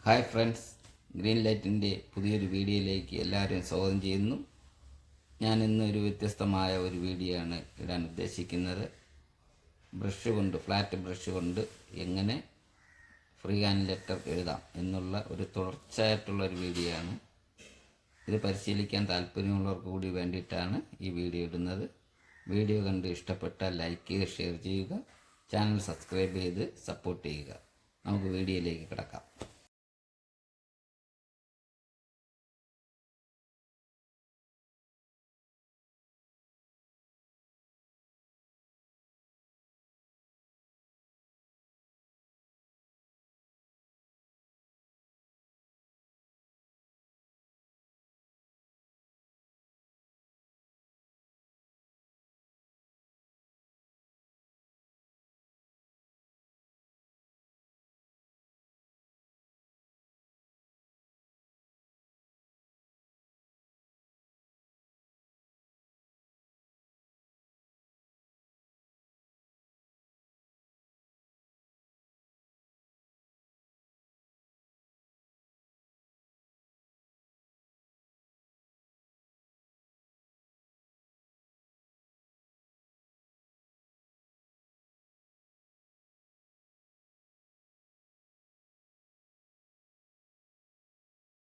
Hi friends, green ലൈറ്റിൻ്റെ പുതിയൊരു വീഡിയോയിലേക്ക് എല്ലാവരെയും സ്വാഗതം ചെയ്യുന്നു. ഞാൻ ഇന്നൊരു വ്യത്യസ്തമായ ഒരു വീഡിയോ ആണ് ഇടാൻ ഉദ്ദേശിക്കുന്നത്. ഫ്ലാറ്റ് ബ്രഷ് കൊണ്ട് എങ്ങനെ ഫ്രീ ഹാൻഡ് ലെറ്റർ എഴുതാം എന്നുള്ള ഒരു തുടർച്ചയായിട്ടുള്ള ഒരു വീഡിയോ ആണ്. ഇത് പരിശീലിക്കാൻ താല്പര്യമുള്ളവർക്ക് കൂടി വേണ്ടിയിട്ടാണ് ഈ വീഡിയോ ഇടുന്നത്. വീഡിയോ കണ്ട് ഇഷ്ടപ്പെട്ടാൽ ലൈക്ക് ചെയ്യുക, ഷെയർ ചെയ്യുക, ചാനൽ സബ്സ്ക്രൈബ് ചെയ്ത് സപ്പോർട്ട് ചെയ്യുക. നമുക്ക് വീഡിയോയിലേക്ക് കിടക്കാം.